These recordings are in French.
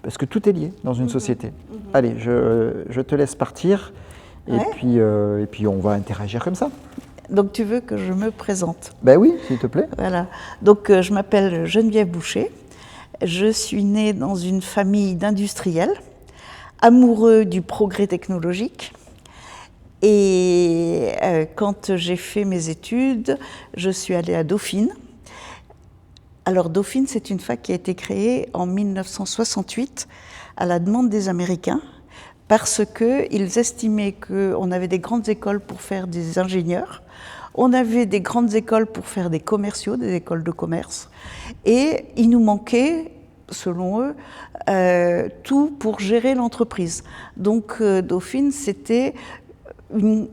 parce que tout est lié dans une société. Allez, je te laisse partir, et puis on va interagir comme ça. Donc tu veux que je me présente? Ben oui, s'il te plaît. Voilà. Donc je m'appelle Geneviève Boucher. Je suis née dans une famille d'industriels, amoureux du progrès technologique. Et quand j'ai fait mes études, je suis allée à Dauphine. Alors Dauphine, c'est une fac qui a été créée en 1968 à la demande des Américains, parce qu'ils estimaient qu'on avait des grandes écoles pour faire des ingénieurs, on avait des grandes écoles pour faire des commerciaux, des écoles de commerce, et il nous manquait, selon eux, tout pour gérer l'entreprise. Donc Dauphine, c'était une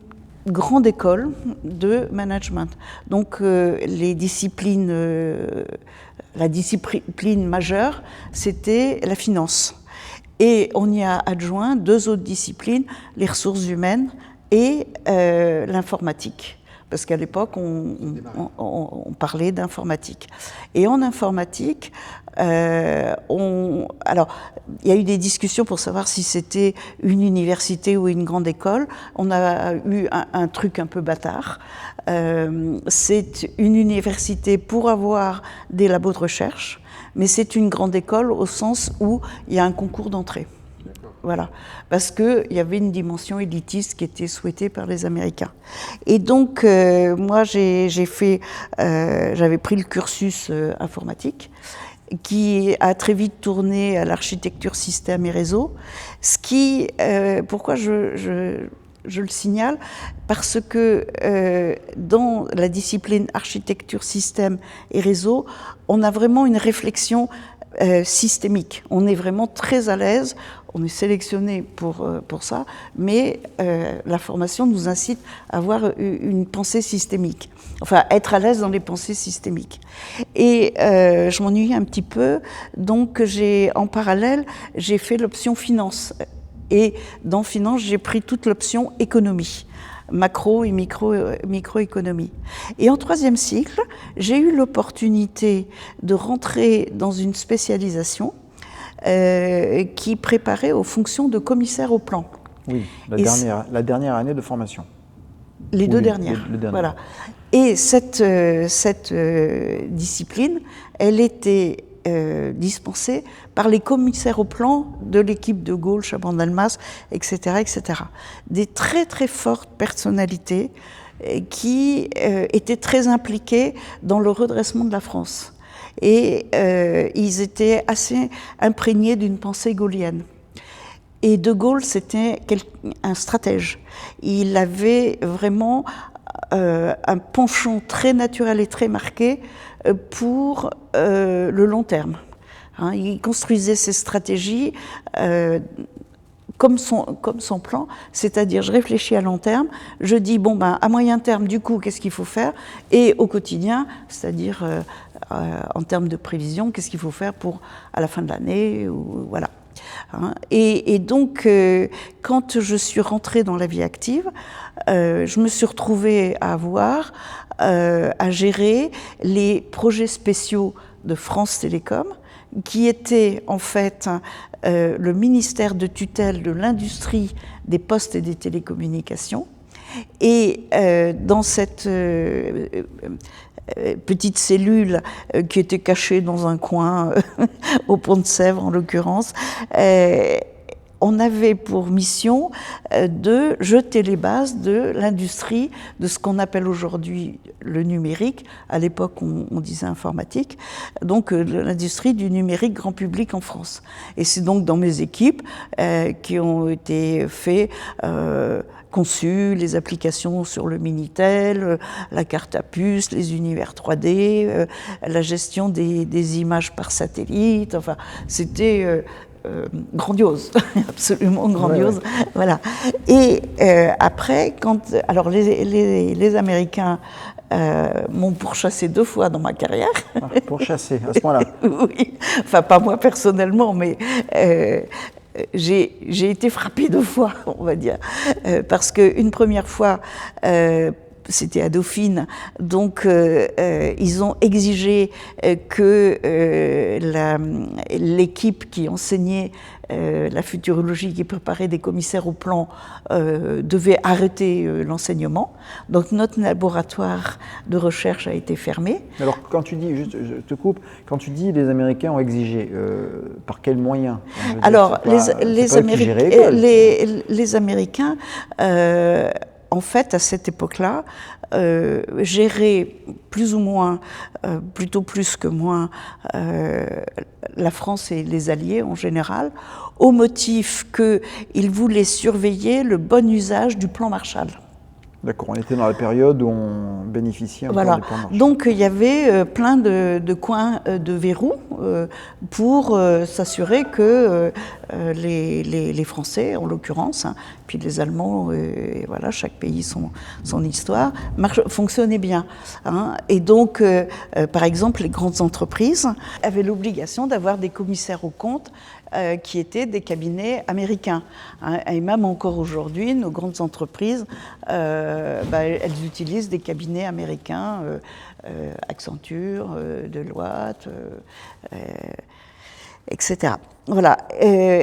grande école de management. Donc les disciplines, la discipline majeure, c'était la finance. Et on y a adjoint 2 autres disciplines, les ressources humaines et l'informatique. Parce qu'à l'époque, on parlait d'informatique. Et en informatique, alors, il y a eu des discussions pour savoir si c'était une université ou une grande école. On a eu un truc un peu bâtard. C'est une université pour avoir des labos de recherche, mais c'est une grande école au sens où il y a un concours d'entrée. Voilà, parce qu'il y avait une dimension élitiste qui était souhaitée par les Américains. Et donc, moi, j'avais pris le cursus informatique, qui a très vite tourné à l'architecture système et réseau. Pourquoi je le signale? Parce que dans la discipline architecture système et réseau, on a vraiment une réflexion systémique. On est vraiment très à l'aise, on est sélectionné pour ça, mais la formation nous incite à avoir une pensée systémique, enfin être à l'aise dans les pensées systémiques. Et je m'ennuie un petit peu, donc en parallèle, j'ai fait l'option finance. Et dans finance, j'ai pris toute l'option économie, macro et microéconomie. Et en 3e cycle, j'ai eu l'opportunité de rentrer dans une spécialisation qui préparait aux fonctions de commissaire au plan. Oui, la dernière année de formation. Les 2 dernières, voilà. Et cette discipline, elle était dispensée par les commissaires au plan de l'équipe de Gaulle, Chaban-Delmas, etc., etc. Des très très fortes personnalités qui étaient très impliquées dans le redressement de la France. Et ils étaient assez imprégnés d'une pensée gaullienne. Et De Gaulle, c'était un stratège. Il avait vraiment un penchant très naturel et très marqué pour le long terme. Hein, il construisait ses stratégies comme son plan, c'est-à-dire je réfléchis à long terme, je dis à moyen terme du coup qu'est-ce qu'il faut faire, et au quotidien, c'est-à-dire en termes de prévision, qu'est-ce qu'il faut faire pour à la fin de l'année, voilà. Hein, et donc quand je suis rentrée dans la vie active, je me suis retrouvée à gérer les projets spéciaux de France Télécom, qui était en fait le ministère de tutelle de l'industrie des postes et des télécommunications. Et dans cette petite cellule qui était cachée dans un coin, au Pont de Sèvres en l'occurrence, on avait pour mission de jeter les bases de l'industrie, de ce qu'on appelle aujourd'hui le numérique. À l'époque, on disait informatique. Donc, l'industrie du numérique grand public en France. Et c'est donc dans mes équipes qui ont été conçues les applications sur le Minitel, la carte à puce, les univers 3D, la gestion des images par satellite. Enfin, c'était grandiose, absolument grandiose. Ouais. Voilà. Et après, alors les Américains m'ont pourchassé 2 fois dans ma carrière. Ah, pourchassé, à ce point-là. Oui, enfin pas moi personnellement, mais j'ai été frappée 2 fois, on va dire, parce qu'une première fois, c'était à Dauphine, donc ils ont exigé que l'équipe qui enseignait la futurologie, qui préparait des commissaires au plan, devait arrêter l'enseignement. Donc notre laboratoire de recherche a été fermé. Alors quand tu dis, juste, je te coupe, quand tu dis les Américains ont exigé, par quels moyens? Alors les Américains, en fait, à cette époque-là, géraient plus ou moins, plutôt plus que moins, la France et les Alliés en général, au motif qu'ils voulaient surveiller le bon usage du plan Marshall. D'accord, on était dans la période où on bénéficiait encore du plan Marshall. Donc il y avait plein de coins de verrous pour s'assurer que les Français, en l'occurrence, hein, puis les Allemands, et voilà, chaque pays son histoire, fonctionnaient bien. Hein. Et donc, par exemple, les grandes entreprises avaient l'obligation d'avoir des commissaires aux comptes qui étaient des cabinets américains. Hein. Et même encore aujourd'hui, nos grandes entreprises, elles utilisent des cabinets américains, Accenture, Deloitte, etc. Voilà.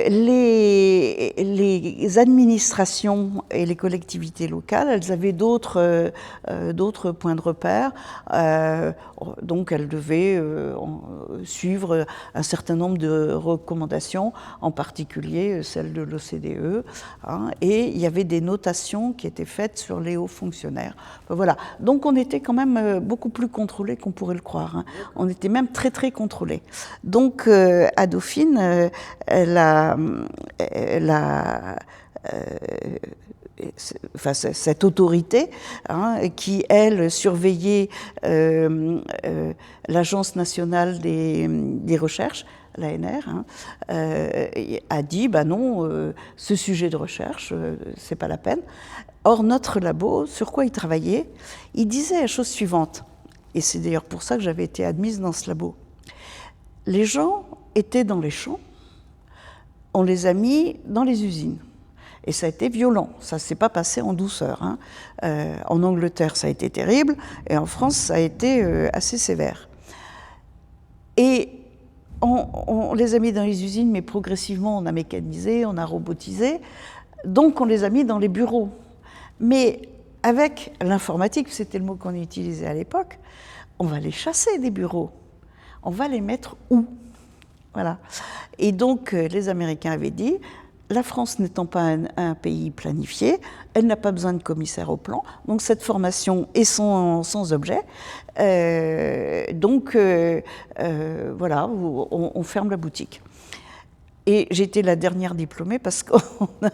Les administrations et les collectivités locales, elles avaient d'autres points de repère. Donc elles devaient suivre un certain nombre de recommandations, en particulier celles de l'OCDE. Hein, et il y avait des notations qui étaient faites sur les hauts fonctionnaires. Voilà. Donc on était quand même beaucoup plus contrôlés qu'on pourrait le croire. Hein. On était même très très contrôlés. Donc à Dauphine, cette autorité, hein, qui, elle, surveillait l'Agence nationale des recherches, l'ANR, hein, a dit non, ce sujet de recherche, c'est pas la peine. Or, notre labo, sur quoi il travaillait, il disait la chose suivante, et c'est d'ailleurs pour ça que j'avais été admise dans ce labo. Les gens étaient dans les champs, on les a mis dans les usines. Et ça a été violent, ça ne s'est pas passé en douceur. Hein. En Angleterre, ça a été terrible, et en France, ça a été assez sévère. Et on les a mis dans les usines, mais progressivement, on a mécanisé, on a robotisé, donc on les a mis dans les bureaux. Mais avec l'informatique, c'était le mot qu'on utilisait à l'époque, on va les chasser des bureaux. On va les mettre où ? Voilà. Et donc, les Américains avaient dit, la France n'étant pas un pays planifié, elle n'a pas besoin de commissaire au plan, donc cette formation est sans objet. Voilà, on ferme la boutique. Et j'étais la dernière diplômée parce qu'on a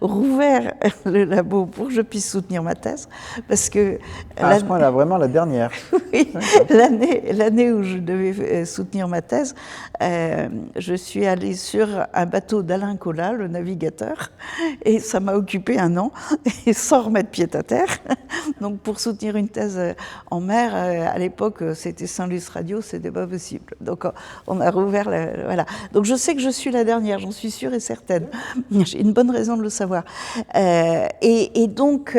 rouvert le labo pour que je puisse soutenir ma thèse. Parce que à ce point-là, vraiment la dernière. Oui, l'année où je devais soutenir ma thèse, je suis allée sur un bateau d'Alain Colas, le navigateur, et ça m'a occupé 1 an, et sans remettre pied à terre. Donc pour soutenir une thèse en mer, à l'époque, c'était Saint-Luce Radio, c'était pas possible. Donc on a rouvert, voilà. Donc je sais que je suis la dernière, j'en suis sûre et certaine. J'ai une bonne raison de le savoir. Et donc,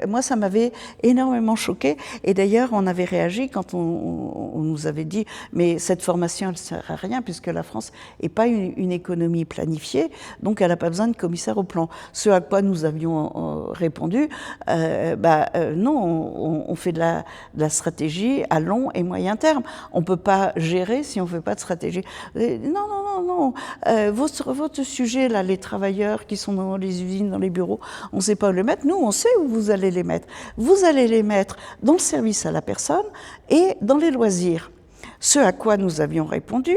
moi, ça m'avait énormément choquée. Et d'ailleurs, on avait réagi quand on nous avait dit « mais cette formation, elle ne sert à rien puisque la France n'est pas une économie planifiée, donc elle n'a pas besoin de commissaire au plan ». Ce à quoi nous avions répondu non, on fait de la stratégie à long et moyen terme. On ne peut pas gérer si on ne fait pas de stratégie. Non. Votre sujet, là, les travailleurs qui sont dans les usines, dans les bureaux, on ne sait pas où les mettre. Nous, on sait où vous allez les mettre. Vous allez les mettre dans le service à la personne et dans les loisirs. Ce à quoi nous avions répondu,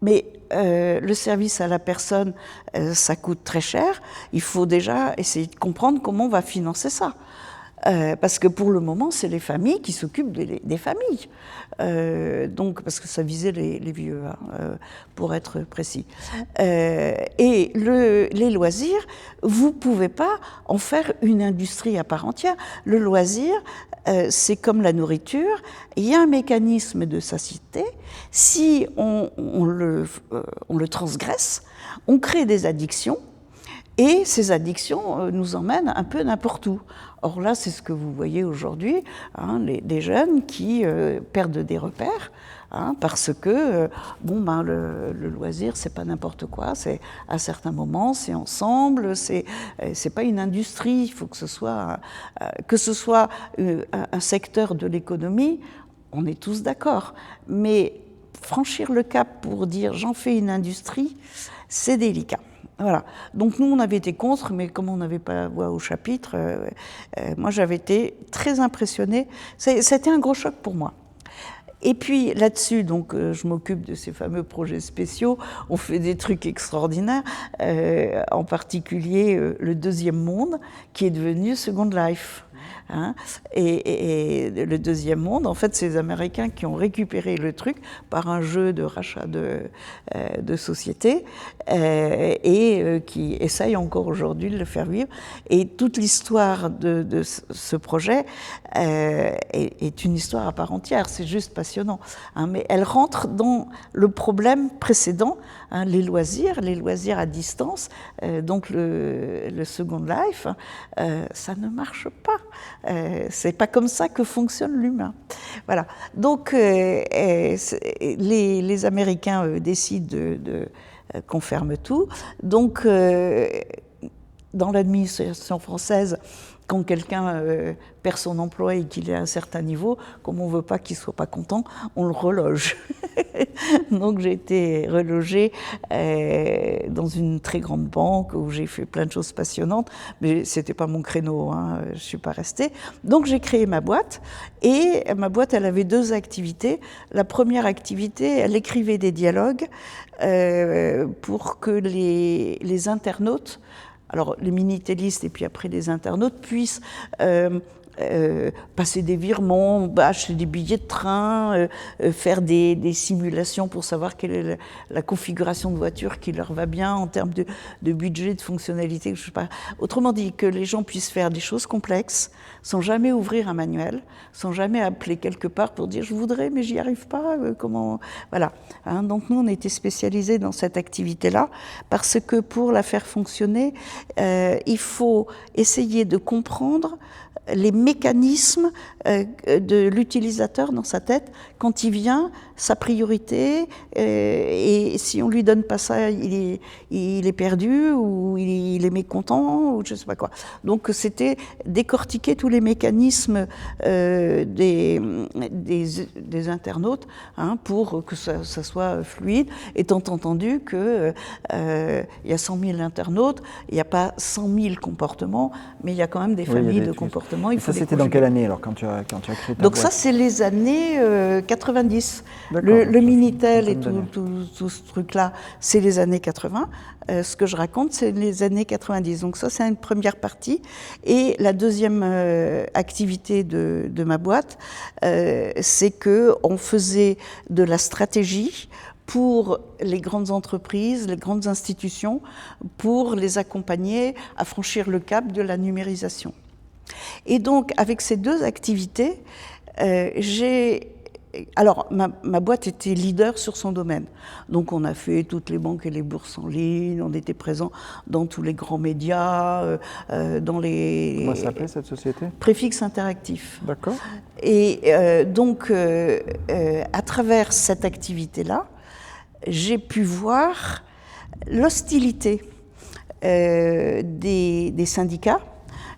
mais le service à la personne, ça coûte très cher. Il faut déjà essayer de comprendre comment on va financer ça. Parce que pour le moment, c'est les familles qui s'occupent des familles. Donc, parce que ça visait les vieux, hein, pour être précis. Et les loisirs, vous ne pouvez pas en faire une industrie à part entière. Le loisir, c'est comme la nourriture, il y a un mécanisme de satiété. Si on le transgresse, on crée des addictions. Et ces addictions nous emmènent un peu n'importe où. Or là, c'est ce que vous voyez aujourd'hui, des jeunes qui perdent des repères, parce que le loisir, c'est pas n'importe quoi, c'est à certains moments, c'est ensemble, c'est pas une industrie, il faut que ce soit un secteur de l'économie, on est tous d'accord. Mais franchir le cap pour dire j'en fais une industrie, c'est délicat. Voilà. Donc nous, on avait été contre, mais comme on n'avait pas la voix au chapitre, moi j'avais été très impressionnée. C'était un gros choc pour moi. Et puis là-dessus, donc, je m'occupe de ces fameux projets spéciaux. On fait des trucs extraordinaires, en particulier le Deuxième Monde, qui est devenu Second Life. Et le Deuxième Monde, en fait, c'est les Américains qui ont récupéré le truc par un jeu de rachat de sociétés et qui essayent encore aujourd'hui de le faire vivre. Et toute l'histoire de ce projet est une histoire à part entière. C'est juste passionnant. Mais elle rentre dans le problème précédent, les loisirs à distance. Donc le Second Life, ça ne marche pas. C'est pas comme ça que fonctionne l'humain. Voilà. Donc les Américains décident qu'on ferme tout. Donc dans l'administration française, quand quelqu'un perd son emploi et qu'il est à un certain niveau, comme on ne veut pas qu'il ne soit pas content, on le reloge. Donc j'ai été relogée dans une très grande banque où j'ai fait plein de choses passionnantes, mais ce n'était pas mon créneau, je ne suis pas restée. Donc j'ai créé ma boîte, et ma boîte, elle avait 2 activités. La première activité, elle écrivait des dialogues pour que les internautes, alors les minitélistes et puis après les internautes, puissent passer des virements, acheter des billets de train, faire des simulations pour savoir quelle est la configuration de voiture qui leur va bien en termes de budget, de fonctionnalité, je sais pas. Autrement dit, que les gens puissent faire des choses complexes sans jamais ouvrir un manuel, sans jamais appeler quelque part pour dire je voudrais mais j'y arrive pas, comment... Voilà. Donc nous on était spécialisés dans cette activité-là parce que pour la faire fonctionner, il faut essayer de comprendre les mécanismes de l'utilisateur dans sa tête quand il vient, sa priorité, et si on lui donne pas ça, il est perdu ou il est mécontent ou je sais pas quoi. Donc c'était décortiquer tous les mécanismes des internautes pour que ça soit fluide, étant entendu que il y a 100 000 internautes, il n'y a pas 100 000 comportements, mais il y a quand même des familles de comportements. Ça, c'était dans quelle année alors quand tu as créé ta Donc boîte? ça, c'est les années 90. Le Minitel et tout ce truc-là, c'est les années 80. Ce que je raconte, c'est les années 90. Donc ça, c'est une première partie. Et la deuxième activité de ma boîte, c'est qu'on faisait de la stratégie pour les grandes entreprises, les grandes institutions, pour les accompagner à franchir le cap de la numérisation. Et donc, avec ces 2 activités, alors, ma boîte était leader sur son domaine. Donc, on a fait toutes les banques et les bourses en ligne, on était présent dans tous les grands médias, dans les... Comment s'appelait cette société? Préfixe Interactif. D'accord. Et donc, à travers cette activité-là, j'ai pu voir l'hostilité des syndicats,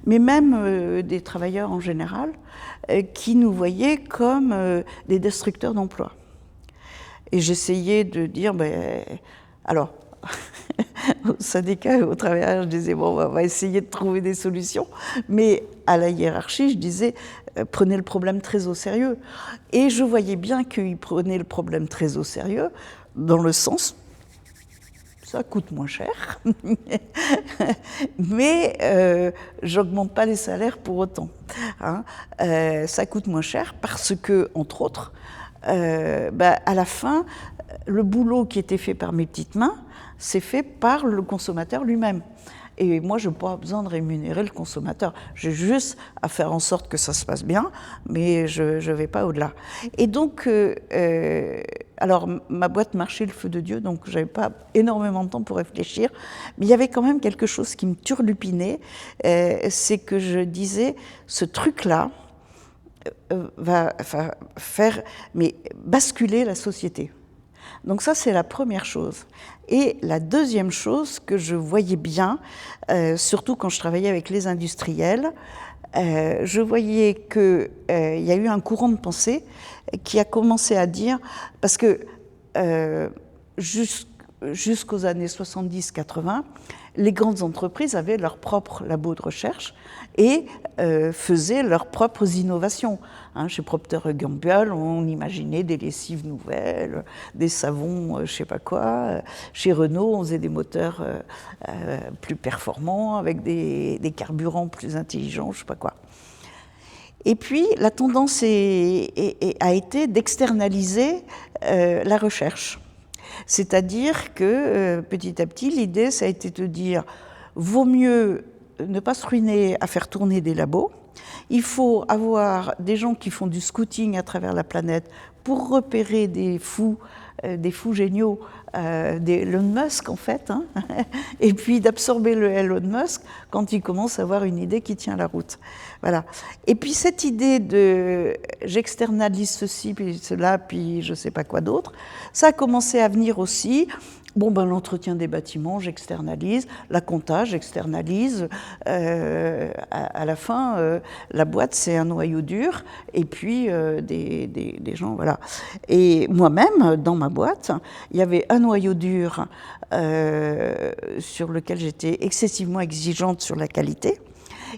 mais même des travailleurs en général, qui nous voyaient comme des destructeurs d'emplois. Et j'essayais de dire, alors, aux syndicats et aux travailleurs, je disais, bon, on va essayer de trouver des solutions, mais à la hiérarchie, je disais, prenez le problème très au sérieux. Et je voyais bien qu'ils prenaient le problème très au sérieux, dans le sens... Ça coûte moins cher, mais j'augmente pas les salaires pour autant. Ça coûte moins cher parce que, entre autres, à la fin, le boulot qui était fait par mes petites mains, c'est fait par le consommateur lui-même. Et moi, je n'ai pas besoin de rémunérer le consommateur. J'ai juste à faire en sorte que ça se passe bien, mais je ne vais pas au-delà. Et donc, alors, ma boîte marchait le feu de Dieu, donc je n'avais pas énormément de temps pour réfléchir. Mais il y avait quand même quelque chose qui me turlupinait, c'est que je disais, ce truc-là va faire basculer la société. Donc ça, c'est la première chose. Et la deuxième chose que je voyais bien, surtout quand je travaillais avec les industriels, je voyais qu'il y a eu un courant de pensée qui a commencé à dire, parce que jusqu'aux années 70-80, les grandes entreprises avaient leur propre labo de recherche et faisaient leurs propres innovations. Chez Procter & Gamble, on imaginait des lessives nouvelles, des savons, je ne sais pas quoi. Chez Renault, on faisait des moteurs plus performants, avec des carburants plus intelligents, je ne sais pas quoi. Et puis, la tendance a été d'externaliser la recherche. C'est-à-dire que, petit à petit, l'idée, ça a été de dire, vaut mieux ne pas se ruiner à faire tourner des labos. Il faut avoir des gens qui font du scouting à travers la planète pour repérer des fous géniaux, des Elon Musk en fait, et puis d'absorber le Elon Musk quand il commence à avoir une idée qui tient la route. Voilà. Et puis cette idée de j'externalise ceci, puis cela, puis je ne sais pas quoi d'autre, ça a commencé à venir aussi. L'entretien des bâtiments, j'externalise, la compta, j'externalise. À la fin, la boîte, c'est un noyau dur, et puis des gens, voilà. Et moi-même, dans ma boîte, il y avait un noyau dur sur lequel j'étais excessivement exigeante sur la qualité.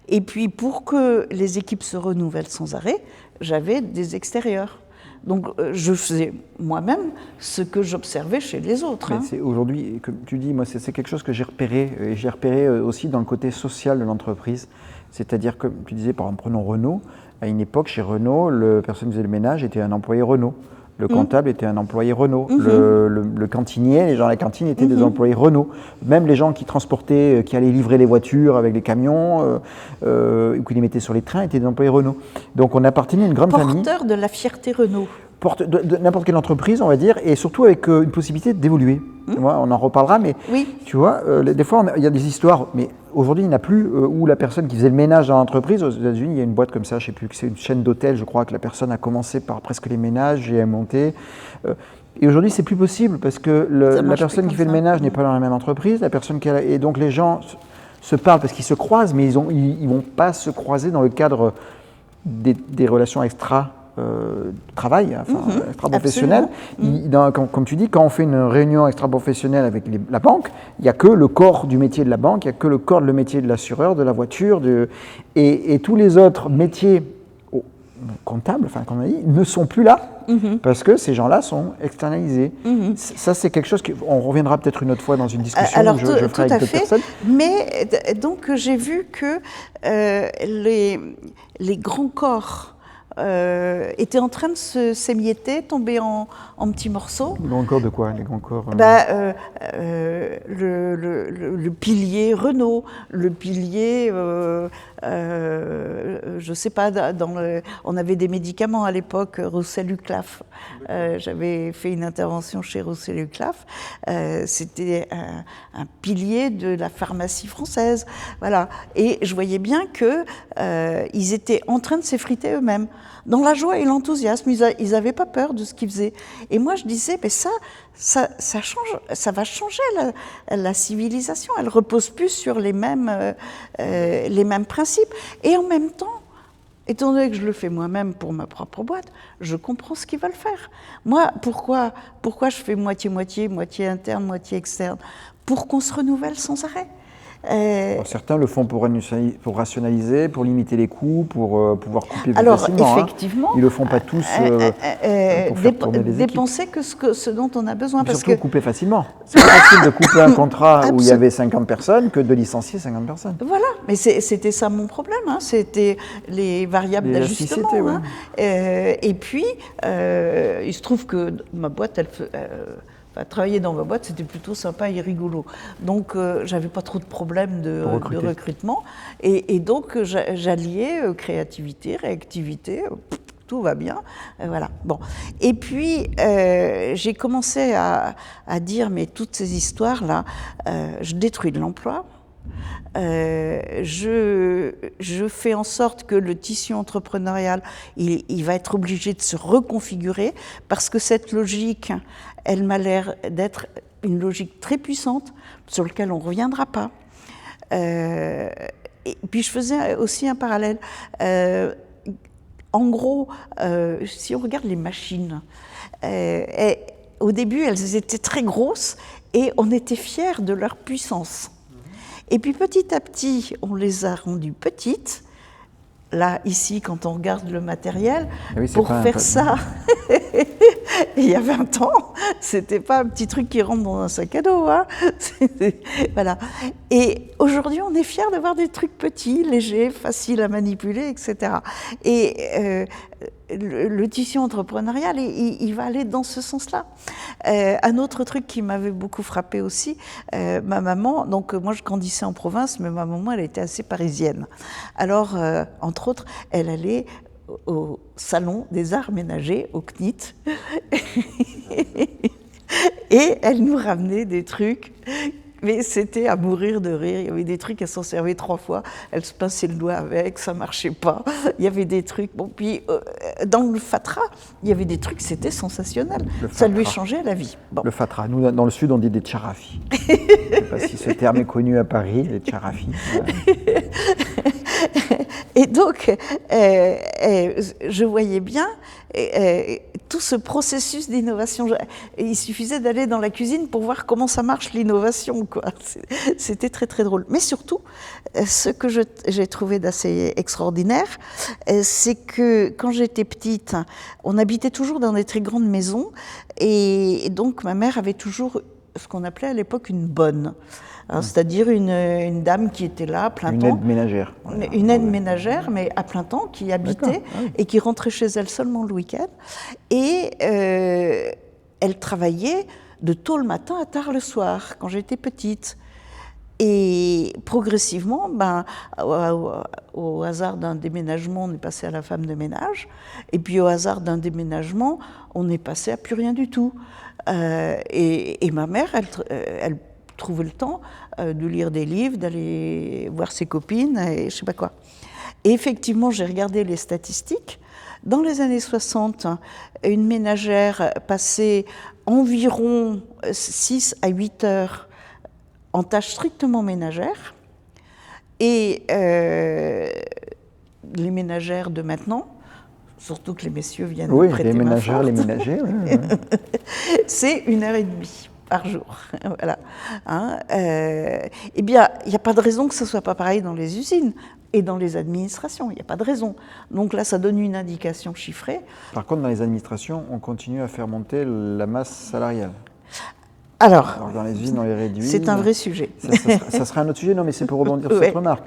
Et puis, pour que les équipes se renouvellent sans arrêt, j'avais des extérieurs. Donc, je faisais moi-même ce que j'observais chez les autres. Aujourd'hui, comme tu dis, moi, c'est quelque chose que j'ai repéré, et j'ai repéré aussi dans le côté social de l'entreprise. C'est-à-dire, comme tu disais, par exemple, prenons Renault. À une époque, chez Renault, la personne qui faisait le ménage était un employé Renault. Le comptable était un employé Renault. Le cantinier, les gens à la cantine étaient des employés Renault. Même les gens qui transportaient, qui allaient livrer les voitures avec les camions, ou qui les mettaient sur les trains, étaient des employés Renault. Donc on appartenait à une grande famille. Porteur de la fierté Renault. De n'importe quelle entreprise, on va dire, et surtout avec une possibilité d'évoluer. On en reparlera, mais tu vois, des fois, il y a des histoires, mais aujourd'hui, il n'y en a plus où la personne qui faisait le ménage dans l'entreprise, aux États-Unis, il y a une boîte comme ça, je ne sais plus, c'est une chaîne d'hôtels, je crois, que la personne a commencé par presque les ménages et a monté. Et aujourd'hui, c'est plus possible parce que la personne qui fait le ménage n'est pas dans la même entreprise, la personne qui et donc les gens se parlent parce qu'ils se croisent, mais ils ne vont pas se croiser dans le cadre des relations extra-travail, extra-professionnel. Comme tu dis, quand on fait une réunion extra-professionnelle avec la banque, il n'y a que le corps du métier de la banque, il n'y a que le corps de métier de l'assureur, de la voiture, et tous les autres métiers comptables, comme on a dit, ne sont plus là parce que ces gens-là sont externalisés. Ça, c'est quelque chose qu'on reviendra peut-être une autre fois dans une discussion que je ferai avec d'autres personnes. Mais donc, j'ai vu que les grands corps étaient en train de s'émietter, tomber en petits morceaux. Les grands corps de quoi? Les grands corps le pilier Renault, le pilier, je ne sais pas, on avait des médicaments à l'époque, Roussel-Uclaf. J'avais fait une intervention chez Roussel-Uclaf. C'était un pilier de la pharmacie française. Voilà. Et je voyais bien qu'ils étaient en train de s'effriter eux-mêmes. Dans la joie et l'enthousiasme, ils n'avaient pas peur de ce qu'ils faisaient. Et moi, je disais, mais ça va changer la civilisation. Elle repose plus sur les mêmes principes. Et en même temps, étant donné que je le fais moi-même pour ma propre boîte, je comprends ce qu'ils veulent faire. Moi, pourquoi je fais moitié-moitié, moitié interne, moitié externe? Pour qu'on se renouvelle sans arrêt. Certains le font pour rationaliser, pour limiter les coûts, pour pouvoir couper plus alors, facilement. Effectivement, ils ne le font pas tous pour faire tourner les équipes. Dépenser que ce dont on a besoin. Parce surtout couper facilement. C'est pas facile de couper un contrat où il y avait 50 personnes que de licencier 50 personnes. Voilà, mais c'était ça mon problème, c'était les variables d'ajustement. Et puis, il se trouve que ma boîte, travailler dans ma boîte, c'était plutôt sympa et rigolo. Donc, j'avais pas trop de problèmes de recrutement. Et donc, j'alliais créativité, réactivité, tout va bien. Voilà. Bon. Et puis, j'ai commencé à dire, mais toutes ces histoires-là, je détruis de l'emploi. Je fais en sorte que le tissu entrepreneurial, il va être obligé de se reconfigurer parce que cette logique, elle m'a l'air d'être une logique très puissante sur laquelle on ne reviendra pas. Et puis je faisais aussi un parallèle. En gros, si on regarde les machines, au début, elles étaient très grosses et on était fiers de leur puissance. Et puis petit à petit, on les a rendues petites. Là, ici, quand on regarde le matériel, pour faire ça, il y a 20 ans, c'était pas un petit truc qui rentre dans un sac à dos. Hein. Voilà. Et aujourd'hui, on est fiers d'avoir des trucs petits, légers, faciles à manipuler, etc. Et le tissu entrepreneurial, il va aller dans ce sens-là. Un autre truc qui m'avait beaucoup frappé aussi, ma maman, donc moi je grandissais en province, mais ma maman, elle était assez parisienne. Alors, entre autres, elle allait au salon des arts ménagers, au CNIT, et elle nous ramenait des trucs. Mais c'était à mourir de rire. Il y avait des trucs, elle s'en servait 3 fois. Elle se pinçait le doigt avec, ça marchait pas. Il y avait des trucs. Bon, puis dans le fatras, il y avait des trucs, c'était sensationnel. Ça lui changeait la vie. Bon. Le fatras. Nous, dans le sud, on dit des tcharafis. Je ne sais pas si ce terme est connu à Paris, les tcharafis. Et donc, je voyais bien tout ce processus d'innovation. Il suffisait d'aller dans la cuisine pour voir comment ça marche l'innovation, quoi. C'était très très drôle. Mais surtout, ce que j'ai trouvé d'assez extraordinaire, c'est que quand j'étais petite, on habitait toujours dans des très grandes maisons, et donc ma mère avait toujours ce qu'on appelait à l'époque une bonne. C'est-à-dire une dame qui était là à plein temps. Une aide ménagère. Une aide ménagère, mais à plein temps, qui habitait et qui rentrait chez elle seulement le week-end. Et elle travaillait de tôt le matin à tard le soir, quand j'étais petite. Et progressivement, au hasard d'un déménagement, on est passé à la femme de ménage. Et puis au hasard d'un déménagement, on est passé à plus rien du tout. Et ma mère, elle trouver le temps de lire des livres, d'aller voir ses copines et je sais pas quoi. Et effectivement, j'ai regardé les statistiques. Dans les années 60, une ménagère passait environ 6 à 8 heures en tâches strictement ménagères. Et les ménagères de maintenant, surtout que les messieurs viennent prêter main forte. Les ménagères. C'est 1h30. Par jour, voilà. Hein, eh bien, il n'y a pas de raison que ce ne soit pas pareil dans les usines et dans les administrations. Il n'y a pas de raison. Donc là, ça donne une indication chiffrée. Par contre, dans les administrations, on continue à faire monter la masse salariale. Alors dans les usines, on les réduit. C'est un vrai sujet. Ça sera un autre sujet. Non, mais c'est pour rebondir sur cette remarque.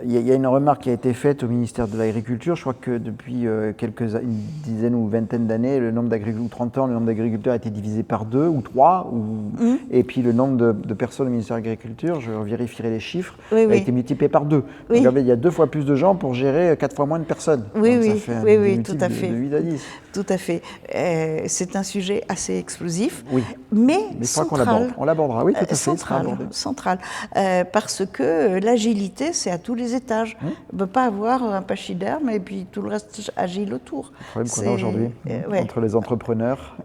Il y a une remarque qui a été faite au ministère de l'Agriculture. Je crois que depuis une dizaine ou vingtaine d'années, le nombre d'agriculteurs, 30 ans, le nombre d'agriculteurs a été divisé par 2 ou 3. Et puis le nombre de personnes au ministère de l'Agriculture, je vérifierai les chiffres, a été multiplié par 2. Regardez, il y a 2 fois plus de gens pour gérer 4 fois moins de personnes. Oui, ça fait tout à fait. De 8 à 10. Tout à fait. C'est un sujet assez explosif, mais central. On l'abordera, oui, tout à fait. Central. Parce que l'agilité, c'est à tous les étages. On ne peut pas avoir un pachyderme et puis tout le reste agile autour. Le problème qu'on a aujourd'hui, entre les entrepreneurs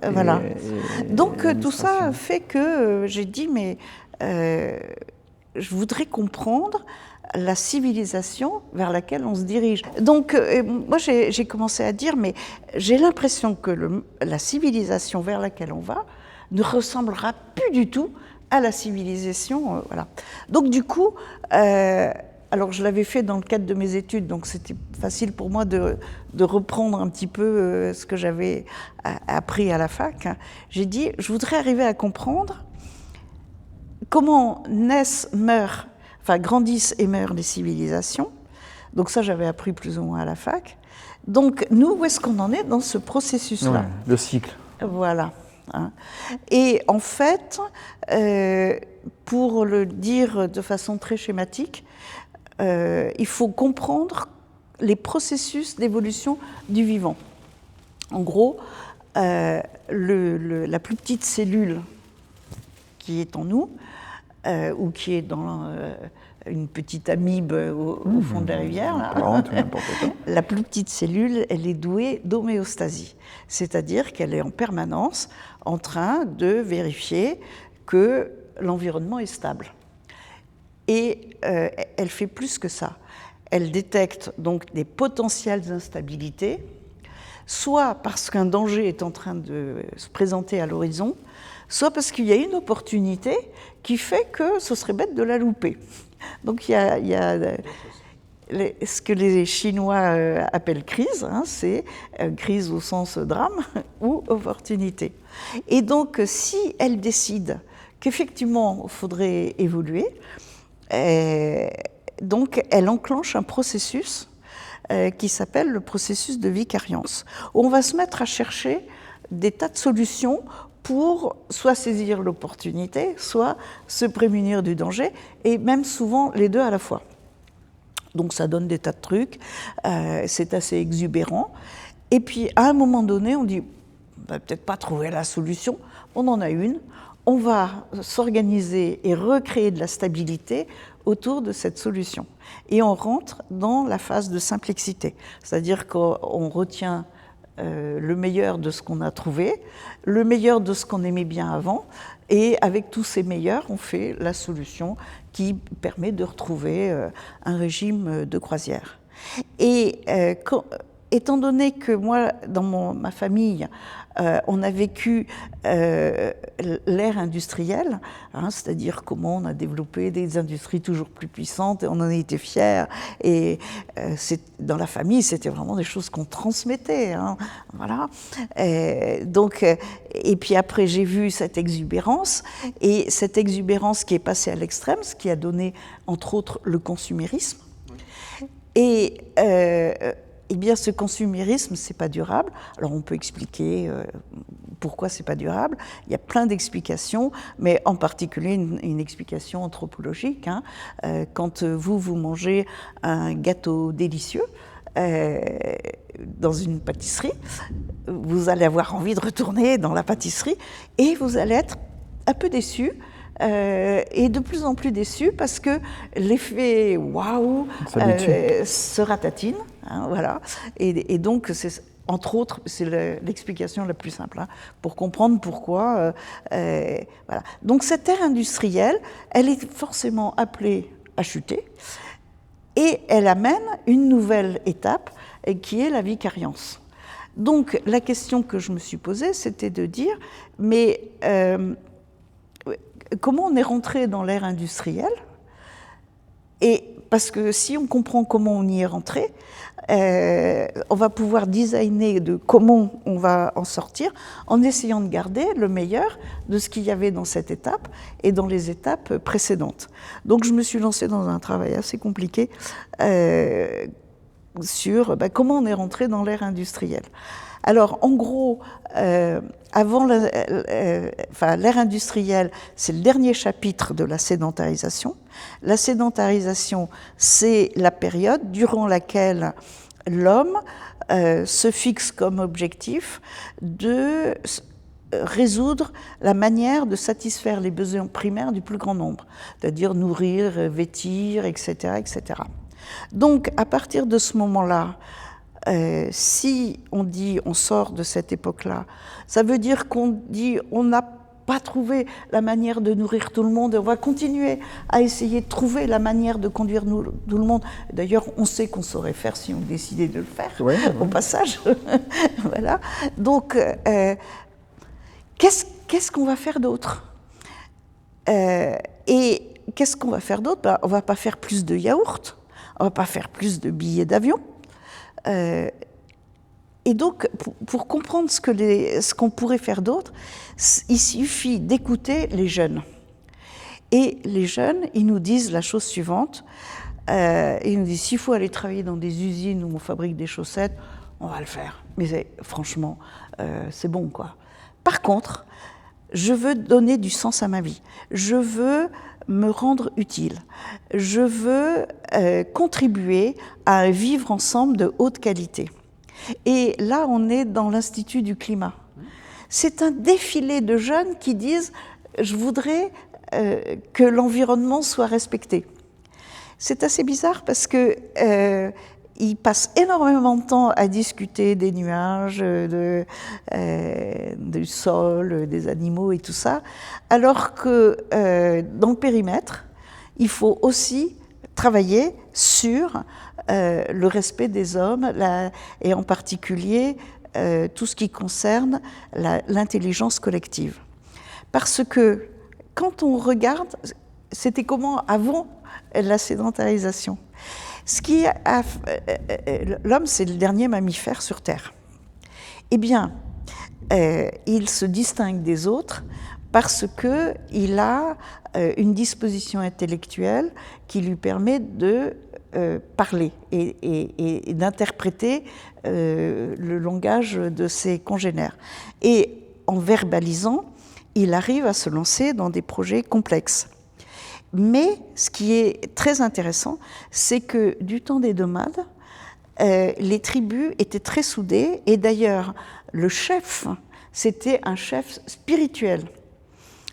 Donc tout ça fait que j'ai dit, mais je voudrais comprendre la civilisation vers laquelle on se dirige. Donc moi j'ai commencé à dire, mais j'ai l'impression que la civilisation vers laquelle on va ne ressemblera plus du tout à la civilisation. Voilà. Donc du coup, alors je l'avais fait dans le cadre de mes études, donc c'était facile pour moi de reprendre un petit peu ce que j'avais appris à la fac. J'ai dit, je voudrais arriver à comprendre comment grandissent et meurent les civilisations. Donc ça, j'avais appris plus ou moins à la fac. Donc nous, où est-ce qu'on en est dans ce processus-là ? Le cycle. Voilà. hein. Et en fait, pour le dire de façon très schématique, il faut comprendre les processus d'évolution du vivant. En gros, la plus petite cellule qui est en nous, ou qui est dans une petite amibe au fond de la rivière, là, la plus petite cellule, elle est douée d'homéostasie, c'est-à-dire qu'elle est en permanence en train de vérifier que l'environnement est stable. Et elle fait plus que ça. Elle détecte donc des potentielles instabilités, soit parce qu'un danger est en train de se présenter à l'horizon, soit parce qu'il y a une opportunité qui fait que ce serait bête de la louper. Donc il y a ce que les Chinois appellent crise, hein, c'est crise au sens drame ou opportunité. Et donc si elle décide qu'effectivement il faudrait évoluer, donc elle enclenche un processus qui s'appelle le processus de vicariance, où on va se mettre à chercher des tas de solutions pour soit saisir l'opportunité, soit se prémunir du danger, et même souvent les deux à la fois. Donc ça donne des tas de trucs, c'est assez exubérant. Et puis à un moment donné, on dit, on va peut-être pas trouver la solution, on en a une, on va s'organiser et recréer de la stabilité autour de cette solution. Et on rentre dans la phase de simplexité, c'est-à-dire qu'on retient le meilleur de ce qu'on a trouvé, le meilleur de ce qu'on aimait bien avant, et avec tous ces meilleurs, on fait la solution qui permet de retrouver un régime de croisière. Et étant donné que moi, dans ma famille, on a vécu l'ère industrielle, hein, c'est-à-dire comment on a développé des industries toujours plus puissantes, et on en a été fiers. Et dans la famille, c'était vraiment des choses qu'on transmettait. Hein, voilà. Et puis après, j'ai vu cette exubérance, et cette exubérance qui est passée à l'extrême, ce qui a donné, entre autres, le consumérisme. Et eh bien, ce consumérisme, c'est pas durable. Alors, on peut expliquer pourquoi c'est pas durable. Il y a plein d'explications, mais en particulier une explication anthropologique. Hein. Quand vous mangez un gâteau délicieux dans une pâtisserie, vous allez avoir envie de retourner dans la pâtisserie et vous allez être un peu déçu. Et de plus en plus déçu parce que l'effet waouh se ratatine, hein, voilà. Et donc, entre autres, c'est l'explication la plus simple hein, pour comprendre pourquoi. Voilà. Donc, cette ère industrielle, elle est forcément appelée à chuter et elle amène une nouvelle étape qui est la vicariance. Donc, la question que je me suis posée, c'était de dire, mais comment on est rentré dans l'ère industrielle? Et parce que si on comprend comment on y est rentré, on va pouvoir designer de comment on va en sortir en essayant de garder le meilleur de ce qu'il y avait dans cette étape et dans les étapes précédentes. Donc je me suis lancée dans un travail assez compliqué sur comment on est rentré dans l'ère industrielle. Alors, en gros, avant l'ère industrielle, c'est le dernier chapitre de la sédentarisation. La sédentarisation, c'est la période durant laquelle l'homme se fixe comme objectif de résoudre la manière de satisfaire les besoins primaires du plus grand nombre, c'est-à-dire nourrir, vêtir, etc., etc. Donc, à partir de ce moment-là, si on dit on sort de cette époque-là, ça veut dire qu'on dit on n'a pas trouvé la manière de nourrir tout le monde et on va continuer à essayer de trouver la manière de conduire tout le monde. D'ailleurs, on sait qu'on saurait faire si on décidait de le faire, au passage. Voilà. Donc, qu'est-ce qu'on va faire d'autre et qu'est-ce qu'on va faire d'autre? On ne va pas faire plus de yaourts, on ne va pas faire plus de billets d'avion. Et donc, pour comprendre ce qu'on pourrait faire d'autre, il suffit d'écouter les jeunes. Et les jeunes, ils nous disent la chose suivante. Ils nous disent, s'il faut aller travailler dans des usines où on fabrique des chaussettes, on va le faire. Mais franchement, c'est bon, quoi. Par contre, je veux donner du sens à ma vie. Je veux me rendre utile. Je veux contribuer à un vivre ensemble de haute qualité. Et là, on est dans l'Institut du climat. C'est un défilé de jeunes qui disent « je voudrais que l'environnement soit respecté ». C'est assez bizarre parce que ils passent énormément de temps à discuter des nuages, du sol, des animaux et tout ça, alors que dans le périmètre, il faut aussi travailler sur le respect des hommes et en particulier tout ce qui concerne l'intelligence collective. Parce que quand on regarde, c'était comment avant la sédentarisation. L'homme, c'est le dernier mammifère sur Terre. Eh bien, il se distingue des autres parce qu'il a une disposition intellectuelle qui lui permet de parler et d'interpréter le langage de ses congénères. Et en verbalisant, il arrive à se lancer dans des projets complexes. Mais ce qui est très intéressant, c'est que du temps des nomades, les tribus étaient très soudées, et d'ailleurs, le chef, c'était un chef spirituel.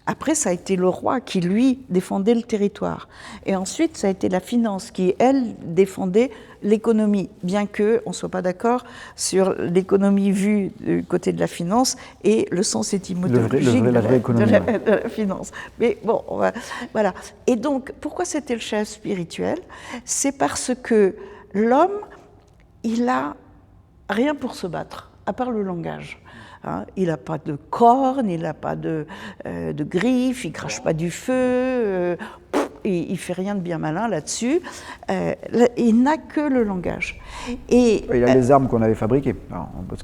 Après, ça a été le roi qui, lui, défendait le territoire. Et ensuite, ça a été la finance qui, elle, défendait l'économie, bien qu'on ne soit pas d'accord sur l'économie vue du côté de la finance et le sens étymologique de la finance. Mais bon, voilà. Et donc, pourquoi c'était le chef spirituel? C'est parce que l'homme, il n'a rien pour se battre, à part le langage. Hein, il n'a pas de cornes, il n'a pas de griffes, il ne crache pas du feu, il ne fait rien de bien malin là-dessus. Il n'a que le langage. Et, il a les armes qu'on avait fabriquées.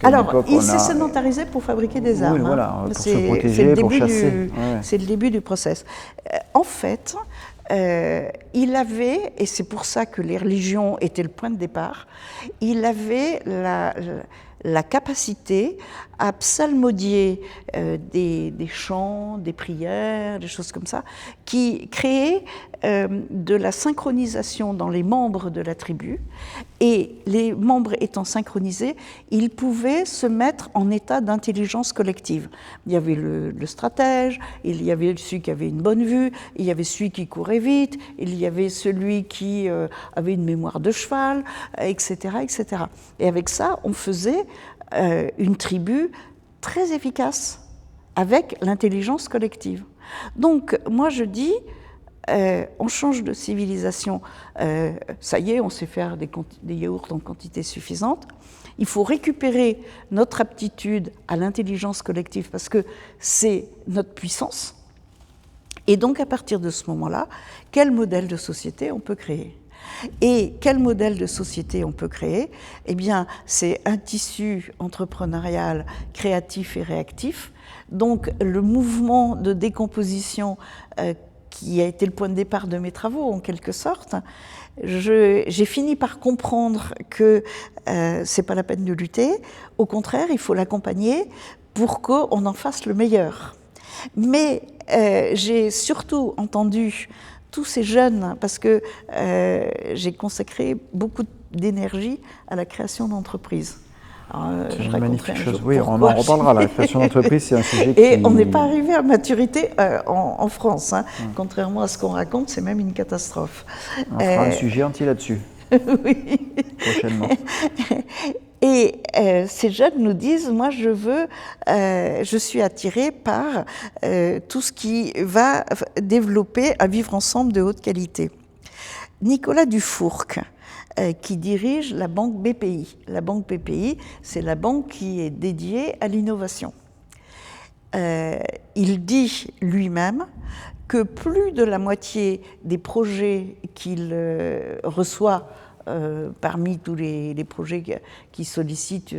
Alors, il s'est sédentarisé pour fabriquer des armes. Oui, voilà, pour se protéger, pour chasser. C'est le début du process. En fait, il avait, et c'est pour ça que les religions étaient le point de départ, il avait la capacité à psalmodier des chants, des prières, des choses comme ça, qui créaient de la synchronisation dans les membres de la tribu. Et les membres étant synchronisés, ils pouvaient se mettre en état d'intelligence collective. Il y avait le stratège, il y avait celui qui avait une bonne vue, il y avait celui qui courait vite, il y avait celui qui avait une mémoire de cheval, etc., etc. Et avec ça, on faisait une tribu très efficace avec l'intelligence collective. Donc, moi je dis, on change de civilisation, ça y est, on sait faire des yaourts en quantité suffisante. Il faut récupérer notre aptitude à l'intelligence collective parce que c'est notre puissance. Et donc, à partir de ce moment-là, quel modèle de société on peut créer ? Et quel modèle de société on peut créer? Eh bien, c'est un tissu entrepreneurial créatif et réactif. Donc, le mouvement de décomposition qui a été le point de départ de mes travaux, en quelque sorte, j'ai fini par comprendre que c'est pas la peine de lutter. Au contraire, il faut l'accompagner pour qu'on en fasse le meilleur. Mais j'ai surtout entendu tous ces jeunes, parce que j'ai consacré beaucoup d'énergie à la création d'entreprises. C'est une magnifique chose. Oui, on en reparlera. La création d'entreprise, c'est un sujet qui... Et on n'est pas arrivé à maturité en France. Hein. Contrairement à ce qu'on raconte, c'est même une catastrophe. On fera un sujet entier là-dessus. Oui. Prochainement. Et ces jeunes nous disent, moi je suis attirée par tout ce qui va développer un vivre ensemble de haute qualité. Nicolas Dufourcq, qui dirige la banque BPI. La banque BPI, c'est la banque qui est dédiée à l'innovation. Il dit lui-même que plus de la moitié des projets qu'il reçoit parmi tous les projets qui sollicitent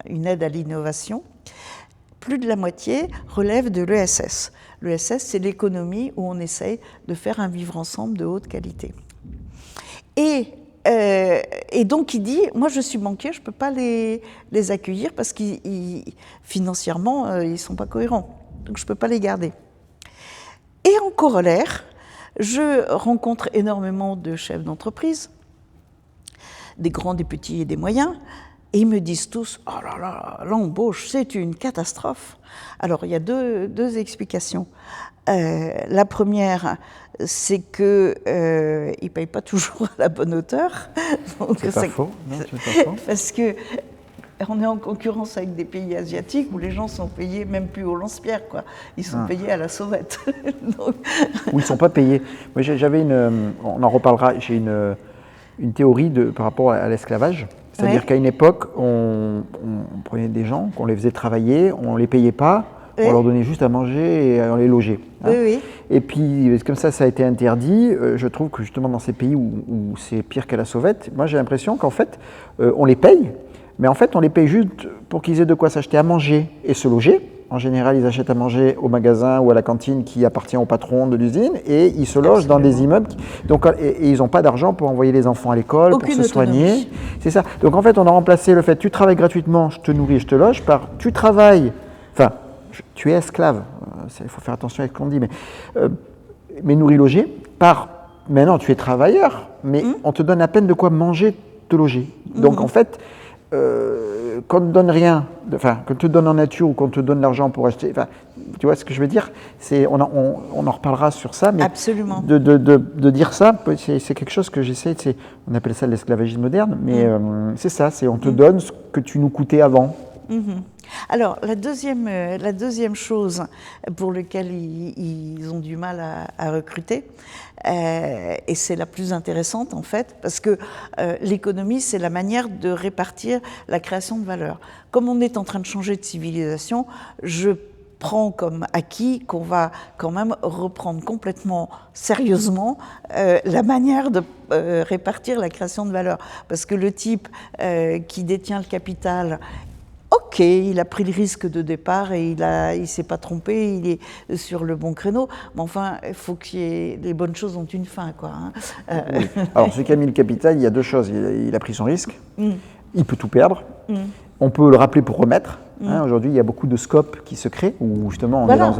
une aide à l'innovation, plus de la moitié relève de l'ESS. L'ESS, c'est l'économie où on essaye de faire un vivre ensemble de haute qualité. Et Et donc il dit, moi je suis banquier, je ne peux pas les accueillir parce que financièrement, ils ne sont pas cohérents. Donc je ne peux pas les garder. Et en corollaire, je rencontre énormément de chefs d'entreprise, des grands, des petits et des moyens, et ils me disent tous « Oh là là, l'embauche, c'est une catastrophe ». Alors, il y a deux explications. La première, c'est qu'ils ne payent pas toujours à la bonne hauteur. C'est pas faux. Non, c'est pas faux. Parce qu'on est en concurrence avec des pays asiatiques où les gens sont payés même plus au lance-pierre, quoi. Ils sont payés à la sauvette. Donc... Où ils ne sont pas payés. Moi, j'avais on en reparlera, j'ai une théorie par rapport à l'esclavage. C'est-à-dire qu'à une époque, on prenait des gens, on les faisait travailler, on ne les payait pas, on leur donnait juste à manger et on les logeait. Hein. Oui. Et puis, comme ça a été interdit, je trouve que justement dans ces pays où c'est pire qu'à la sauvette, moi j'ai l'impression qu'en fait, on les paye, mais en fait on les paye juste pour qu'ils aient de quoi s'acheter à manger et se loger. En général, ils achètent à manger au magasin ou à la cantine qui appartient au patron de l'usine et ils se logent dans des immeubles. Et ils n'ont pas d'argent pour envoyer les enfants à l'école, pour se soigner. C'est ça. Donc en fait, on a remplacé le fait tu travailles gratuitement, je te nourris, je te loge, par tu travailles, enfin, tu es esclave. Il faut faire attention avec ce qu'on dit, mais nourri, logé, par maintenant tu es travailleur, mais on te donne à peine de quoi manger, te loger. Donc en fait, qu'on ne te donne rien, qu'on te donne en nature ou qu'on te donne l'argent pour acheter, tu vois ce que je veux dire, on en reparlera sur ça, mais absolument. De dire ça, c'est quelque chose que j'essaie, on appelle ça l'esclavagisme moderne, mais c'est ça, on te donne ce que tu nous coûtais avant. Alors, la deuxième chose pour laquelle ils ont du mal à recruter, et c'est la plus intéressante en fait, parce que l'économie, c'est la manière de répartir la création de valeur. Comme on est en train de changer de civilisation, je prends comme acquis qu'on va quand même reprendre complètement sérieusement la manière de répartir la création de valeur. Parce que le type qui détient le capital, ok, il a pris le risque de départ et il s'est pas trompé, il est sur le bon créneau. Mais enfin, il faut les bonnes choses ont une fin, quoi. Hein. Oui. Alors, celui qui a mis le capital, il y a deux choses. Il a pris son risque, il peut tout perdre. On peut le rappeler pour remettre. Hein, aujourd'hui, il y a beaucoup de scopes qui se créent, où justement on est dans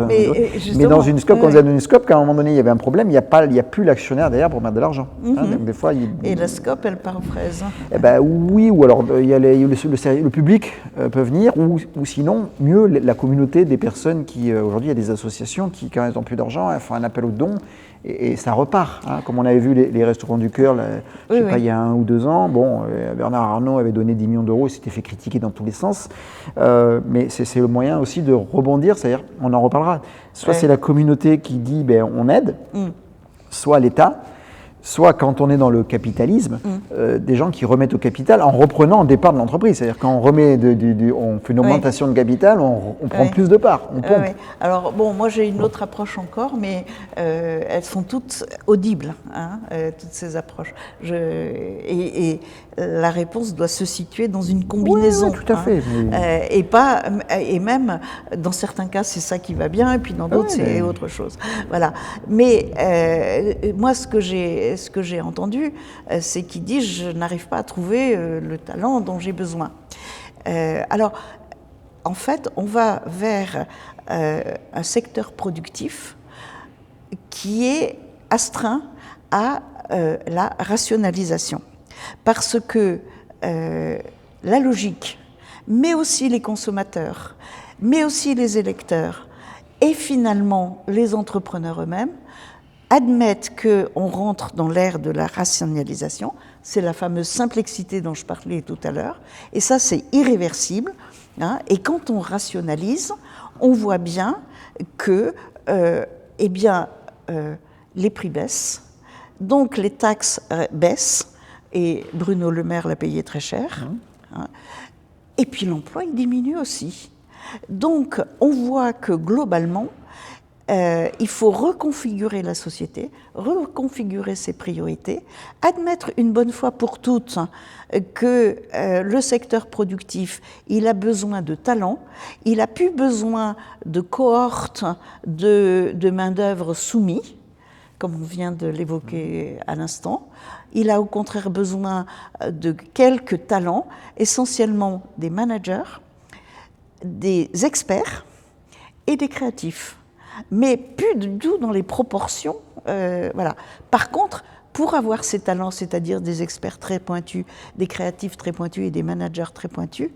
mais dans une scope, quand vous avez donné une scope, qu'à un moment donné il y avait un problème, il n'y a plus l'actionnaire derrière pour mettre de l'argent. Hein, donc des fois, et la scope, elle part fraise. Eh ben, oui, ou alors il y a le public peut venir, ou sinon, mieux, la communauté des personnes qui, aujourd'hui, il y a des associations qui, quand elles n'ont plus d'argent, elles font un appel aux dons. Et ça repart, hein, comme on avait vu les Restos du Cœur, je ne sais pas, il y a 1 ou 2 ans. Bon, Bernard Arnault avait donné 10 millions d'euros, il s'était fait critiquer dans tous les sens. Mais c'est le moyen aussi de rebondir, c'est-à-dire, on en reparlera. Soit c'est la communauté qui dit on aide, soit l'État, soit quand on est dans le capitalisme, des gens qui remettent au capital en reprenant des parts de l'entreprise. C'est-à-dire quand on remet on fait une augmentation de capital, on prend plus de parts, on pompe. Alors bon, moi j'ai une autre approche encore, mais elles sont toutes audibles, hein, toutes ces approches. Et la réponse doit se situer dans une combinaison. Oui, tout à fait. Et même dans certains cas c'est ça qui va bien, et puis dans d'autres c'est autre chose. Voilà. Mais moi ce que j'ai entendu, c'est qu'il dit je n'arrive pas à trouver le talent dont j'ai besoin. Alors, en fait, on va vers un secteur productif qui est astreint à la rationalisation. Parce que la logique, mais aussi les consommateurs, mais aussi les électeurs, et finalement les entrepreneurs eux-mêmes, admettent qu'on rentre dans l'ère de la rationalisation, c'est la fameuse simplexité dont je parlais tout à l'heure, et ça c'est irréversible, hein, et quand on rationalise, on voit bien que les prix baissent, donc les taxes baissent, et Bruno Le Maire l'a payé très cher, hein, et puis l'emploi il diminue aussi. Donc on voit que globalement, il faut reconfigurer la société, reconfigurer ses priorités, admettre une bonne fois pour toutes que le secteur productif, il a besoin de talent, il n'a plus besoin de cohortes de main-d'œuvre soumis, comme on vient de l'évoquer à l'instant. Il a au contraire besoin de quelques talents, essentiellement des managers, des experts et des créatifs, mais plus du tout dans les proportions. Voilà. Par contre, pour avoir ces talents, c'est-à-dire des experts très pointus, des créatifs très pointus et des managers très pointus,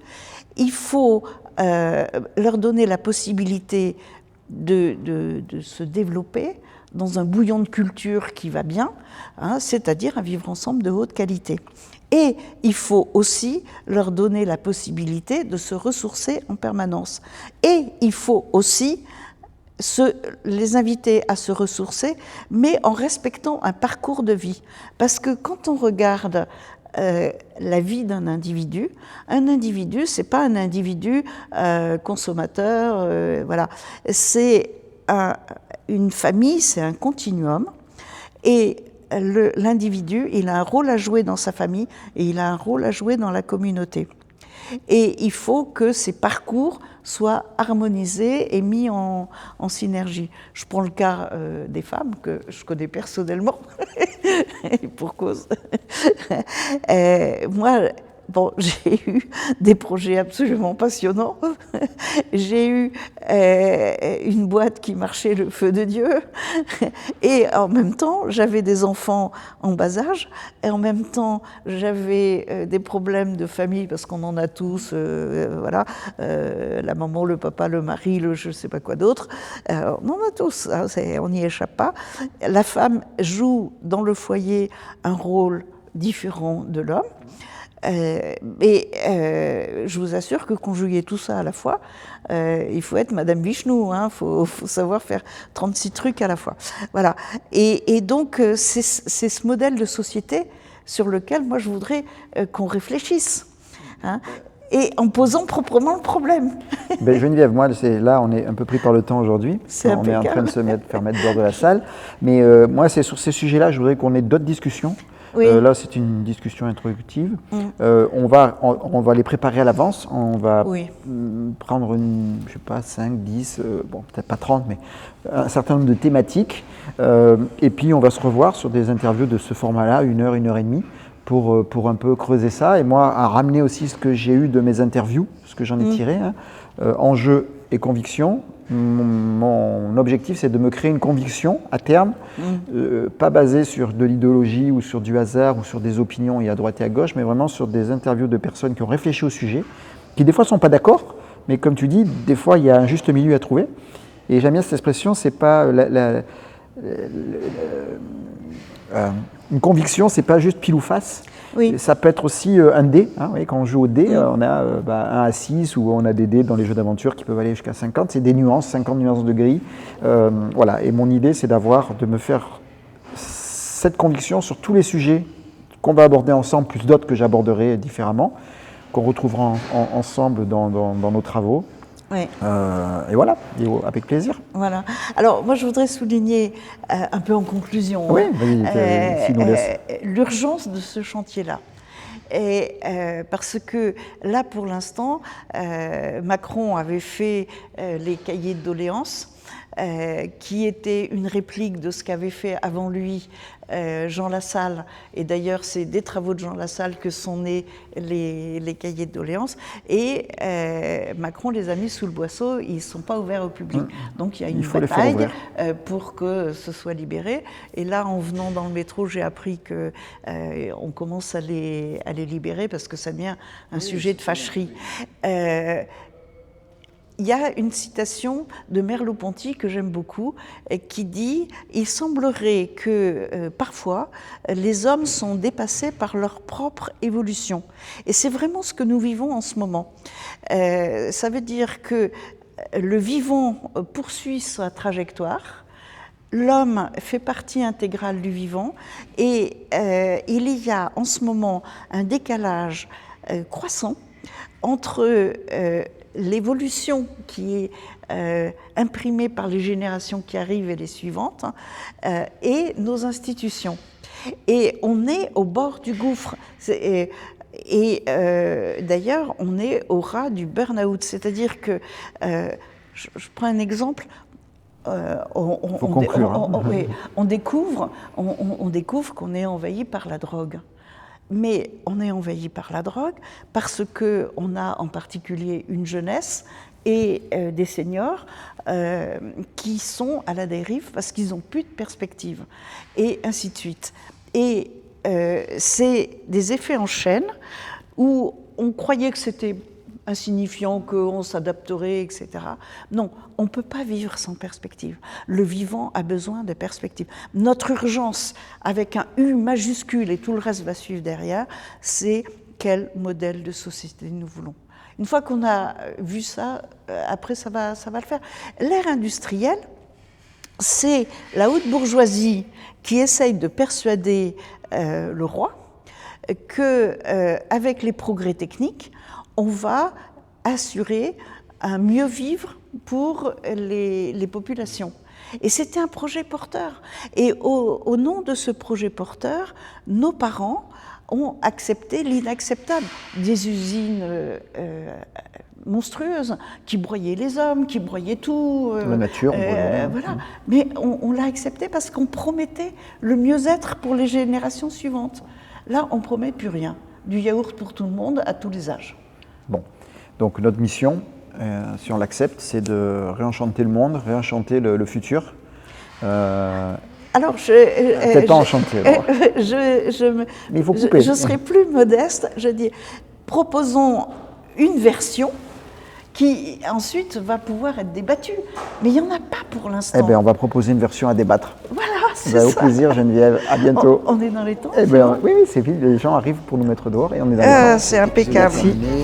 il faut leur donner la possibilité de se développer dans un bouillon de culture qui va bien, hein, c'est-à-dire un vivre ensemble de haute qualité. Et il faut aussi leur donner la possibilité de se ressourcer en permanence. Et il faut aussi les inviter à se ressourcer, mais en respectant un parcours de vie. Parce que quand on regarde la vie d'un individu, c'est pas un individu consommateur, voilà. C'est une famille, c'est un continuum, et l'individu, il a un rôle à jouer dans sa famille et il a un rôle à jouer dans la communauté. Et il faut que ces parcours soient harmonisés et mis en synergie. Je prends le cas des femmes que je connais personnellement, pour cause. Moi, bon, j'ai eu des projets absolument passionnants. J'ai eu une boîte qui marchait le feu de Dieu. Et en même temps, j'avais des enfants en bas âge. Et en même temps, j'avais des problèmes de famille, parce qu'on en a tous, voilà. La maman, le papa, le mari, le je ne sais pas quoi d'autre. On en a tous, hein, on n'y échappe pas. La femme joue dans le foyer un rôle différent de l'homme. Mais je vous assure que conjuguer tout ça à la fois, il faut être Madame Vishnu, hein, faut savoir faire 36 trucs à la fois. Voilà. Et donc, c'est ce modèle de société sur lequel moi je voudrais qu'on réfléchisse. Hein, et en posant proprement le problème. Ben Geneviève, moi, là, on est un peu pris par le temps aujourd'hui. On est en train de faire mettre dehors de la salle. Mais moi, c'est sur ces sujets-là, je voudrais qu'on ait d'autres discussions. Oui. Là, c'est une discussion introductive. On va les préparer à l'avance. On va prendre je sais pas, 5, 10, bon, peut-être pas 30, mais un certain nombre de thématiques. Et puis, on va se revoir sur des interviews de ce format-là, 1 heure, 1 heure et demie, pour un peu creuser ça. Et moi, à ramener aussi ce que j'ai eu de mes interviews, ce que j'en ai tiré, hein, enjeux et convictions. Mon objectif, c'est de me créer une conviction à terme, pas basée sur de l'idéologie ou sur du hasard ou sur des opinions à droite et à gauche, mais vraiment sur des interviews de personnes qui ont réfléchi au sujet, qui des fois ne sont pas d'accord, mais comme tu dis, des fois il y a un juste milieu à trouver. Et j'aime bien cette expression, c'est pas une conviction, c'est pas juste pile ou face. Oui. Ça peut être aussi un dé. Hein, oui, quand on joue au dé, on a 1 à 6 ou on a des dés dans les jeux d'aventure qui peuvent aller jusqu'à 50. C'est des nuances, 50 nuances de gris. Voilà. Et mon idée, c'est de me faire cette conviction sur tous les sujets qu'on va aborder ensemble, plus d'autres que j'aborderai différemment, qu'on retrouvera ensemble dans nos travaux. Oui. Et voilà, avec plaisir. Voilà. Alors, moi, je voudrais souligner, un peu en conclusion, oui, si nous laisse. L'urgence de ce chantier-là. Et parce que là, pour l'instant, Macron avait fait les cahiers de doléances, qui était une réplique de ce qu'avait fait avant lui Jean Lassalle. Et d'ailleurs, c'est des travaux de Jean Lassalle que sont nés les cahiers de doléances. Et Macron les a mis sous le boisseau, ils ne sont pas ouverts au public. Donc il y a une bataille pour que ce soit libéré. Et là, en venant dans le métro, j'ai appris qu'on commence à les libérer parce que ça devient un sujet de fâcherie. Il y a une citation de Merleau-Ponty que j'aime beaucoup qui dit « Il semblerait que parfois les hommes sont dépassés par leur propre évolution ». Et c'est vraiment ce que nous vivons en ce moment. Ça veut dire que le vivant poursuit sa trajectoire, l'homme fait partie intégrale du vivant et il y a en ce moment un décalage croissant entre l'évolution qui est imprimée par les générations qui arrivent et les suivantes, et nos institutions. Et on est au bord du gouffre. Et d'ailleurs, on est au ras du burn-out. C'est-à-dire que, je prends un exemple, Faut conclure. On découvre qu'on est envahi par la drogue. Mais on est envahi par la drogue parce qu'on a en particulier une jeunesse et des seniors qui sont à la dérive parce qu'ils n'ont plus de perspective, et ainsi de suite. Et c'est des effets en chaîne où on croyait que c'était insignifiant, qu'on s'adapterait, etc. Non, on ne peut pas vivre sans perspective. Le vivant a besoin de perspective. Notre urgence, avec un U majuscule et tout le reste va suivre derrière, c'est quel modèle de société nous voulons. Une fois qu'on a vu ça, après ça va le faire. L'ère industrielle, c'est la haute bourgeoisie qui essaye de persuader le roi qu'avec les progrès techniques, on va assurer un mieux vivre pour les populations. Et c'était un projet porteur. Et au nom de ce projet porteur, nos parents ont accepté l'inacceptable. Des usines monstrueuses qui broyaient les hommes, qui broyaient tout. La nature. Voilà. Mais on l'a accepté parce qu'on promettait le mieux-être pour les générations suivantes. Là, on ne promet plus rien. Du yaourt pour tout le monde, à tous les âges. Bon, donc notre mission, si on l'accepte, c'est de réenchanter le monde, réenchanter le futur. Alors, peut-être pas enchanter. Mais il faut couper. Je serai plus modeste. Je dis, proposons une version qui ensuite va pouvoir être débattue. Mais il n'y en a pas pour l'instant. Eh bien, on va proposer une version à débattre. Voilà, c'est ça. Au plaisir, Geneviève. À bientôt. On est dans les temps. Oui, c'est vite. Les gens arrivent pour nous mettre dehors et on est dans les temps. C'est impeccable.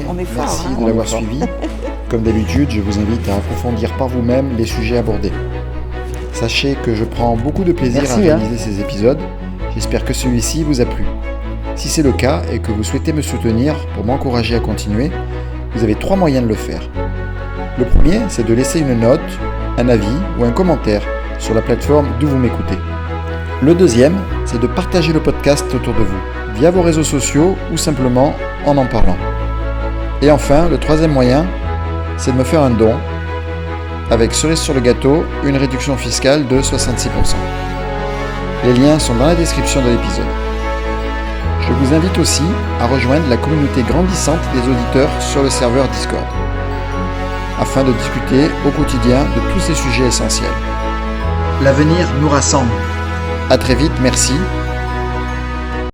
On est fort. Merci de l'avoir suivi. Comme d'habitude, je vous invite à approfondir par vous-même les sujets abordés. Sachez que je prends beaucoup de plaisir à réaliser ces épisodes. J'espère que celui-ci vous a plu. Si c'est le cas et que vous souhaitez me soutenir pour m'encourager à continuer, vous avez 3 moyens de le faire. Le premier, c'est de laisser une note, un avis ou un commentaire sur la plateforme d'où vous m'écoutez. Le deuxième, c'est de partager le podcast autour de vous, via vos réseaux sociaux ou simplement en parlant. Et enfin, le troisième moyen, c'est de me faire un don, avec cerise sur le gâteau, une réduction fiscale de 66%. Les liens sont dans la description de l'épisode. Je vous invite aussi à rejoindre la communauté grandissante des auditeurs sur le serveur Discord, afin de discuter au quotidien de tous ces sujets essentiels. L'avenir nous rassemble. À très vite, merci